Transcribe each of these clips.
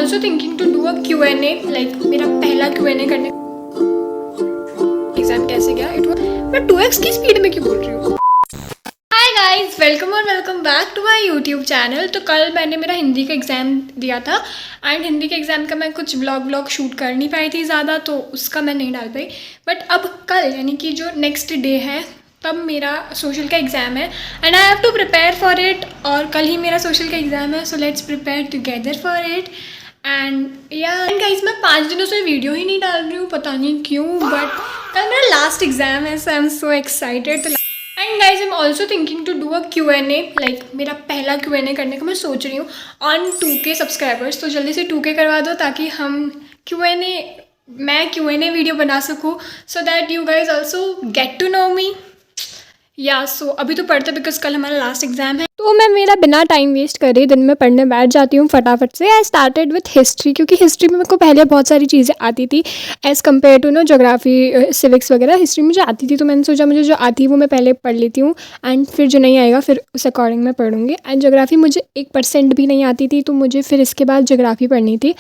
Also thinking to do a Q&A, like मेरा पहला Q&A करने एग्जाम कैसे गया। इट वाज मैं 2x की स्पीड में क्यों बोल रही हूँ। हाय गाइस, वेलकम और welcome back to my YouTube channel. तो कल मैंने मेरा हिंदी का एग्ज़ाम दिया था एंड हिंदी के एग्ज़ाम का मैं कुछ व्लॉग शूट कर नहीं पाई थी ज़्यादा, तो उसका मैं नहीं डाल पाई। बट अब कल यानी कि जो नेक्स्ट डे है तब मेरा सोशल का एग्ज़ाम है and I have to prepare for it. और कल ही मेरा सोशल का एग्ज़ाम है, so let's prepare together for it. And guys, मैं 5 दिनों से वीडियो ही नहीं डाल रही हूँ, पता नहीं क्यों, बट कल मेरा लास्ट एग्ज़ाम है, so I am so excited. And guys I am also thinking to do a Q&A, like मेरा पहला Q&A करने का मैं सोच रही हूँ ऑन 2K सब्सक्राइबर्स। तो जल्दी से 2K करवा दो ताकि हम मैं Q&A वीडियो बना सकूँ, so that you guys also get to know me. या सो अभी तो पढ़ते बिकॉज कल हमारा लास्ट एग्जाम है, तो मैं मेरा बिना टाइम वेस्ट करे दिन में पढ़ने बैठ जाती हूँ फटाफट से। आई स्टार्टेड विथ हिस्ट्री, क्योंकि हिस्ट्री में मेरे को पहले बहुत सारी चीज़ें आती थी as compared to geography civics वगैरह। हिस्ट्री मुझे आती थी, तो मैंने सोचा मुझे जो आती है वो मैं पहले पढ़ लेती हूँ एंड फिर जो नहीं आएगा फिर उस अकॉर्डिंग मैं पढ़ूँगी। एंड जोग्राफी मुझे 1% भी नहीं आती थी, तो मुझे फिर इसके बाद जोग्राफी पढ़नी थी।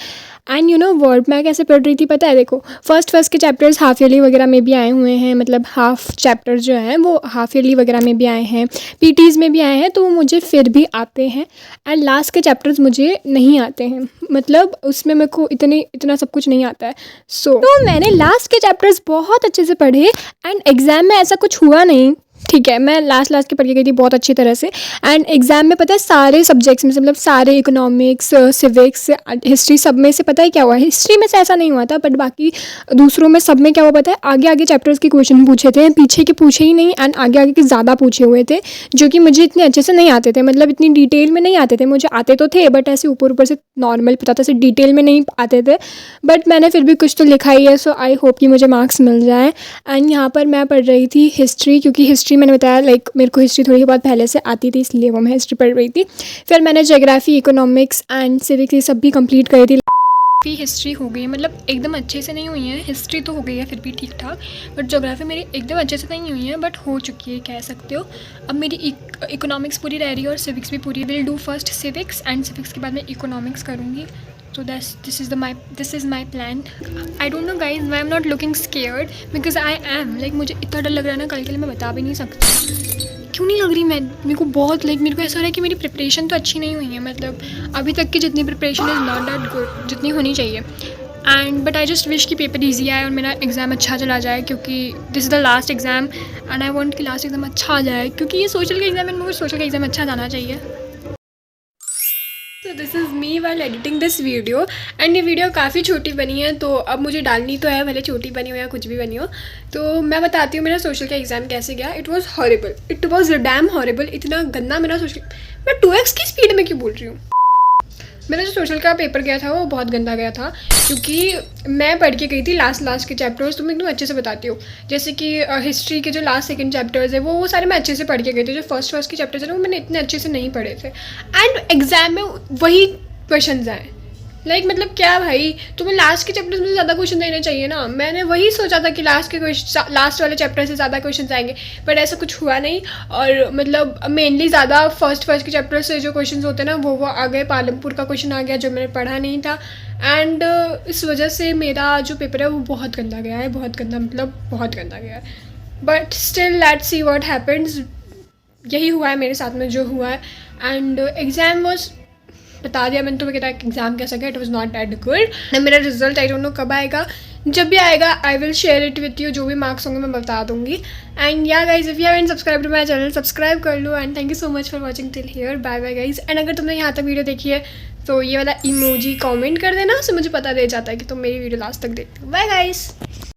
एंड वर्ड मैं कैसे पढ़ रही थी पता है, देखो फर्स्ट के चैप्टर्स हाफ ईयरली वगैरह में भी आए हुए हैं, मतलब हाफ चैप्टर्स जो हैं वो हाफ ईयरली वगैरह में भी आए हैं, PTs में भी आए हैं, तो वो मुझे फिर भी आते हैं। एंड लास्ट के चैप्टर्स मुझे नहीं आते हैं, मतलब उसमें मेरे को इतना सब कुछ नहीं आता है। तो मैंने लास्ट के चैप्टर्स बहुत अच्छे से पढ़े एंड एग्ज़ाम में ऐसा कुछ हुआ नहीं, ठीक है। मैं लास्ट के पढ़ के गई थी बहुत अच्छी तरह से। एंड एग्ज़ाम में पता है सारे सब्जेक्ट्स में से, मतलब सारे इकोनॉमिक्स, सिविक्स, हिस्ट्री, सब में से पता है क्या हुआ, हिस्ट्री में से ऐसा नहीं हुआ था बट बाकी दूसरों में सब में क्या हुआ पता है, आगे चैप्टर्स के क्वेश्चन पूछे थे, पीछे के पूछे ही नहीं एंड आगे के ज़्यादा पूछे हुए थे, जो कि मुझे इतने अच्छे से नहीं आते थे, मतलब इतनी डिटेल में नहीं आते थे। मुझे आते तो थे बट ऐसे ऊपर से नॉर्मल पता था, ऐसे डिटेल में नहीं आते थे, बट मैंने फिर भी कुछ तो लिखा ही है, सो आई होप कि मुझे मार्क्स मिल जाए। एंड यहाँ पर मैं पढ़ रही थी हिस्ट्री, क्योंकि हिस्ट्री मैंने बताया लाइक मेरे को हिस्ट्री थोड़ी बहुत पहले से आती थी, इसलिए वो मैं हिस्ट्री पढ़ रही थी। फिर मैंने ज्योग्राफी, इकोनॉमिक्स एंड सिविक्स ये सब भी कंप्लीट करी थी। हिस्ट्री हो गई है, मतलब एकदम अच्छे से नहीं हुई है, हिस्ट्री तो हो गई है फिर भी ठीक ठाक, बट ज्योग्राफी मेरी एकदम अच्छे से नहीं हुई है बट हो चुकी है कह सकते हो। अब मेरी इकोनॉमिक्स पूरी रह रही है और सिविक्स भी पूरी। Will do first civics and civics के बाद मैं इकोनॉमिक्स करूँगी। So this is my plan. I don't know guys why I'm not looking scared because I am like मुझे इतना डर लग रहा है ना, कल के लिए मैं बता भी नहीं सकती क्यों नहीं लग रही। मेरे को बहुत मेरे को ऐसा हो रहा है कि मेरी प्रिपरेशन तो अच्छी नहीं हुई है, मतलब अभी तक की जितनी preparation is not that good जितनी होनी चाहिए। And but I just wish कि पेपर ईजी आए और मेरा एग्ज़ाम अच्छा चला जाए, क्योंकि this is the last exam and I want कि लास्ट एग्ज़ाम अच्छा आ जाए, क्योंकि ये सोशल का एग्ज़ाम है, मुझे सोशल का एग्ज़ाम अच्छा जाना चाहिए। तो this is me while editing this video and ये वीडियो काफ़ी छोटी बनी है, तो अब मुझे डालनी तो है, भले छोटी बनी हो या कुछ भी बनी हो। तो मैं बताती हूँ मेरा सोशल का एग्ज़ाम कैसे गया। It was horrible, it was damn horrible. इतना गंदा मेरा सोशल, मैं 2x की स्पीड में क्यों बोल रही हूँ। मेरा जो सोशल का पेपर गया था वो बहुत गंदा गया था, क्योंकि मैं पढ़ के गई थी लास्ट के चैप्टर्स, तो मैं एकदम अच्छे से बताती हूँ। जैसे कि हिस्ट्री के जो सेकंड चैप्टर्स है वो सारे मैं अच्छे से पढ़ के गई थी। जो फर्स्ट के चैप्टर्स है वो मैंने इतने अच्छे से नहीं पढ़े थे एंड एग्ज़ाम में वही क्वेश्चन आए। लाइक मतलब क्या भाई, तुम्हें लास्ट के चैप्टर्स में ज़्यादा क्वेश्चन देने चाहिए ना। मैंने वही सोचा था कि लास्ट वाले चैप्टर से ज़्यादा क्वेश्चन आएंगे, बट ऐसा कुछ हुआ नहीं। और मतलब मेनली ज़्यादा फर्स्ट के चैप्टर से जो क्वेश्चन होते हैं ना वो आ गए। पालमपुर का क्वेश्चन आ गया जो मैंने पढ़ा नहीं था एंड इस वजह से मेरा जो पेपर है वो बहुत गंदा गया है, बहुत गंदा, मतलब बहुत गंदा गया है। But still let's see what happens. यही हुआ है मेरे साथ में जो हुआ है। एंड एग्ज़ाम वॉज, बता दिया मैंने तुम्हें, कहता एग्जाम कैसा गया। It was not that good. मेरा रिजल्ट आई डोंट नो कब आएगा, जब भी आएगा I will share it with you. जो भी मार्क्स होंगे मैं बता दूंगी। एंड या guys if you haven't subscribe to my channel, subscribe कर लो। And thank you so much for watching till here. Bye bye guys. And अगर तुमने यहाँ तक वीडियो देखी है तो ये वाला इमोजी कॉमेंट कर देना, उससे मुझे पता दे जाता है कि तुम मेरी वीडियो लास्ट तक देखते हो। Bye guys.